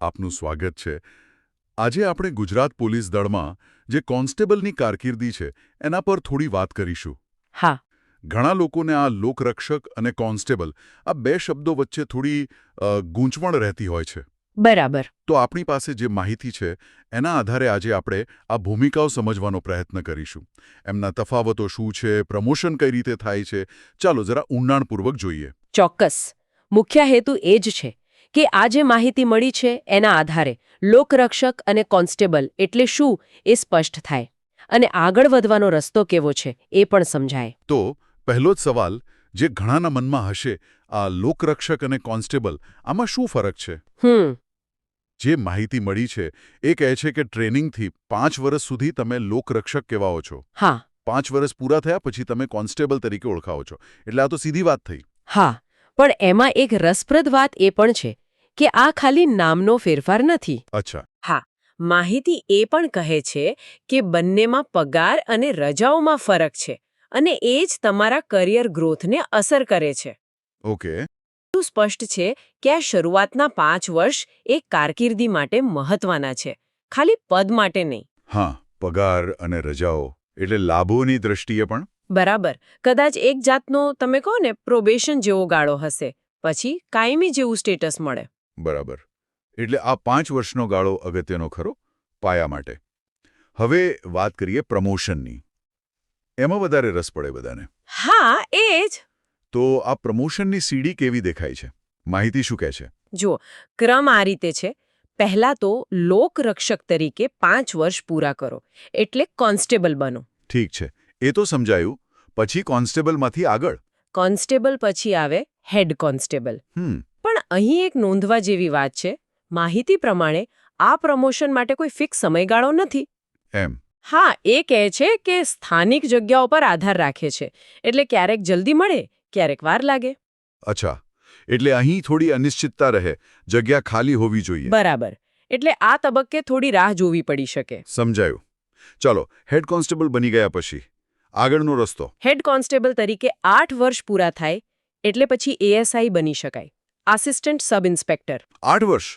આપનું સ્વાગત છે. આજે આપણે ગુજરાત પોલીસ દળમાં જે કોન્સ્ટેબલની કારકિર્દી છે એના પર થોડી વાત કરીશું. હા. ઘણા લોકોને આ લોકરક્ષક અને કોન્સ્ટેબલ આ બે શબ્દો વચ્ચે થોડી ગૂંચવણ રહેતી હોય છે. બરાબર. તો આપણી પાસે જે માહિતી છે એના આધારે આજે આપણે આ ભૂમિકાઓ સમજવાનો પ્રયત્ન કરીશું. એમના તફાવતો શું છે, પ્રમોશન કઈ રીતે થાય છે, ચાલો જરા ઊંડાણપૂર્વક જોઈએ. ચોક્કસ. મુખ્ય હેતુ એ જ છે કે આ જે માહિતી મળી છે એના આધારે લોકરક્ષક અને કોન્સ્ટેબલ એટલે શું એ સ્પષ્ટ થાય અને આગળ વધવાનો રસ્તો કેવો છે એ પણ સમજાય. તો પહેલો જ સવાલ જે ઘણાના મનમાં હશે, આ લોકરક્ષક અને કોન્સ્ટેબલ આમાં શું ફરક છે? જે માહિતી મળી છે એ કહે છે કે ટ્રેનિંગથી 5 વર્ષ સુધી તમે લોકરક્ષક કહેવાઓ છો. હા. 5 વર્ષ પૂરા થયા પછી તમે કોન્સ્ટેબલ તરીકે ઓળખાવો છો. એટલે આ તો સીધી વાત થઈ. હા, પણ એમાં એક રસપ્રદ વાત એ પણ છે કે આ ખાલી નામનો ફેરફાર નથી. અચ્છા. હા, માહિતી એ પણ કહે છે કે બંનેમાં પગાર અને રજાઓમાં ફરક છે અને એ જ તમારા કરિયર ગ્રોથને અસર કરે છે. ઓકે. એટલું સ્પષ્ટ છે કે આ શરૂઆતના 5 વર્ષ એક કારકિર્દી માટે મહત્વના છે, ખાલી પદ માટે નહીં. હા, પગાર અને રજાઓ એટલે લાભોની દ્રષ્ટિએ પણ. બરાબર. કદાચ એક જાતનો તમે કહો ને પ્રોબેશન જેવો ગાળો હશે, પછી કાયમી જેવું સ્ટેટસ મળે. બરાબર. એટલે આ 5 વર્ષનો ગાળો અગત્યનો ખરો પાયા માટે. હવે વાત કરીએ પ્રમોશનની. એમાં વધારે રસ પડે બધાને. હા, એ જ. તો આ પ્રમોશનની સીડી કેવી દેખાય છે? માહિતી શું કહે છે? જુઓ, ક્રમ આ રીતે છે. પહેલા તો લોકરક્ષક તરીકે 5 વર્ષ પૂરા કરો એટલે કોન્સ્ટેબલ બનો. ઠીક છે, એ તો સમજાયું. પછી કોન્સ્ટેબલમાંથી આગળ? કોન્સ્ટેબલ પછી આવે હેડ કોન્સ્ટેબલ. પણ અહીં એક નોંધવા જેવી વાત છે. માહિતી પ્રમાણે આ પ્રમોશન માટે કોઈ ફિક્સ સમયગાળો નથી. એમ? હા, એ કહે છે કે સ્થાનિક જગ્યાઓ પર આધાર રાખે છે. એટલે ક્યારેક જલ્દી મળે, ક્યારેક વાર લાગે. અચ્છા, એટલે અહીં થોડી અનિશ્ચિતતા રહે, જગ્યા ખાલી હોવી જોઈએ. બરાબર. એટલે આ તબક્કે થોડી રાહ જોવી પડી શકે. સમજાયું. ચાલો, હેડ કોન્સ્ટેબલ બની ગયા પછી આગળનો રસ્તો. હેડ કોન્સ્ટેબલ તરીકે 8 વર્ષ પૂરા થાય એટલે પછી એએસઆઈ બની શકાય, આસિસ્ટન્ટ સબ ઇન્સ્પેક્ટર. 8 વર્ષ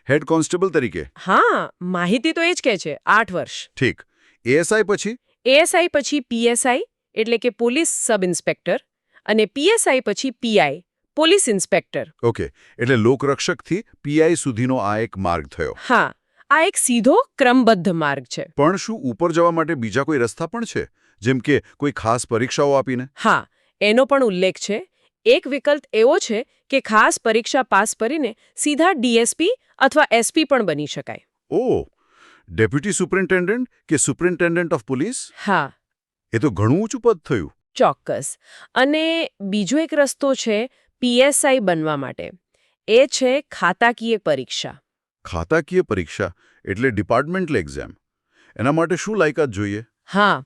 હેડ કોન્સ્ટેબલ તરીકે? હા, માહિતી તો એ જ કહે છે 8 વર્ષ. ઠીક. એએસઆઈ પછી? એએસઆઈ પછી પીએસઆઈ એટલે કે પોલીસ સબ ઇન્સ્પેક્ટર અને પીએસઆઈ પછી પીઆઈ પોલીસ ઇન્સ્પેક્ટર. ઓકે, એટલે લોકરક્ષકથી પીઆઈ સુધીનો આ એક માર્ગ થયો. હા, આ એક સીધો ક્રમબદ્ધ માર્ગ છે. પણ શું ઉપર જવા માટે બીજા કોઈ રસ્તા પણ છે, જેમ કે કોઈ ખાસ પરીક્ષાઓ આપીને? હા, એનો પણ ઉલ્લેખ છે. એક વિકલ્પ એવો છે કે ખાસ પરીક્ષા પાસ કરીને સીધા ડીએસપી અથવા એસપી પણ બની શકાય. ઓહ, ડેપ્યુટી સુપરિન્ટેન્ડન્ટ કે સુપરિન્ટેન્ડન્ટ ઓફ પોલીસ? હા. એ તો ઘણું ઊંચું પદ થયું. ચોક્કસ. અને બીજો એક રસ્તો છે પીએસઆઈ બનવા માટે. એ છે ખાતાકીય પરીક્ષા. ખાતાકીય પરીક્ષા એટલે ડિપાર્ટમેન્ટલ એક્ઝામ. એના માટે શું લાયકાત જોઈએ? હા,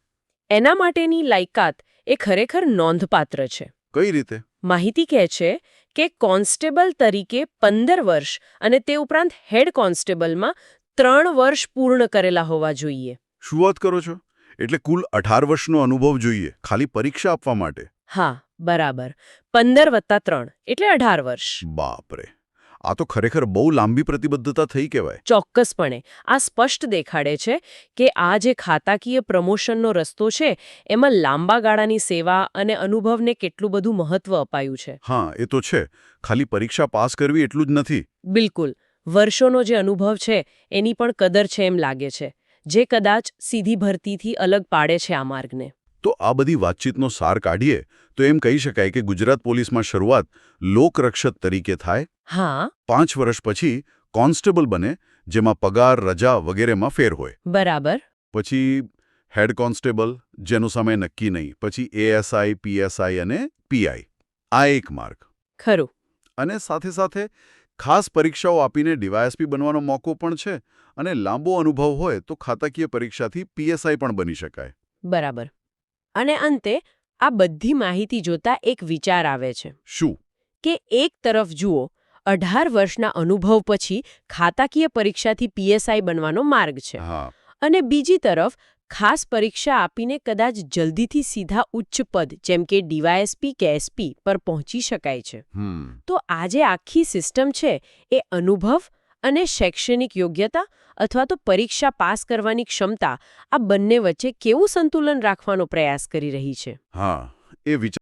એના માટેની લાયકાત એ ખરેખર નોંધપાત્ર છે. કઈ રીતે? માહિતી કહે છે કે કોન્સ્ટેબલ તરીકે 15 વર્ષ અને તે ઉપરાંત હેડ કોન્સ્ટેબલમાં 3 વર્ષ પૂર્ણ કરેલા હોવા જોઈએ. શું વાત કરો છો? એટલે કુલ 18 વર્ષનો અનુભવ જોઈએ ખાલી પરીક્ષા આપવા માટે? હા, બરાબર. 15 વત્તા 3 એટલે 18 વર્ષ. બાપરે, આ તો ખરેખર બહુ લાંબી પ્રતિબદ્ધતા થઈ કહેવાય. ચોક્કસપણે. આ સ્પષ્ટ દેખાડે છે કે આ જે ખાતાકીય પ્રમોશનનો રસ્તો છે એમાં લાંબા ગાળાની સેવા અને અનુભવને કેટલું બધું મહત્વ અપાયું છે. હા, એ તો છે. ખાલી પરીક્ષા પાસ કરવી એટલું જ નથી. બિલકુલ. વર્ષોનો જે અનુભવ છે એની પણ કદર છે એમ લાગે છે, જે કદાચ સીધી ભરતીથી અલગ પાડે છે આ માર્ગને. તો આ બધી વાતચીતનો સાર કાઢીએ તો એમ કહી શકાય કે ગુજરાત પોલીસમાં શરૂઆત લોકરક્ષક તરીકે થાય. હા. 5 વર્ષ પછી કોન્સ્ટેબલ બને, જેમાં પગાર, રજા વગેરેમાં ફેર હોય. બરાબર. પછી હેડ કોન્સ્ટેબલ, જેનો સમય નક્કી નહીં. પછી એએસઆઈ, પીએસઆઈ અને પીઆઈ. આ એક માર્ગ. ખરું. અને સાથે સાથે ખાસ પરીક્ષાઓ આપીને ડીવાયએસપી બનવાનો મોકો પણ છે. અને લાંબો અનુભવ હોય તો ખાતાકીય પરીક્ષાથી પીએસઆઈ પણ બની શકાય. બરાબર. અને અંતે આ બધી માહિતી જોતા એક વિચાર આવે છે. શું? કે એક તરફ જુઓ, 18 વર્ષના અનુભવ પછી ખાતાકીય પરીક્ષાથી પીએસઆઈ બનવાનો માર્ગ છે. હા. અને બીજી તરફ ખાસ પરીક્ષા આપીને કદાચ જલ્દીથી સીધા ઉચ્ચ પદ જેમ કે ડીવાયએસપી કે એસપી પર પહોંચી શકાય છે. તો આ જે આખી સિસ્ટમ છે એ અનુભવ અને શૈક્ષણિક યોગ્યતા અથવા તો પરીક્ષા પાસ કરવાની ક્ષમતા આ બંને વચ્ચે કેવું સંતુલન રાખવાનો પ્રયાસ કરી રહી છે? હા, એ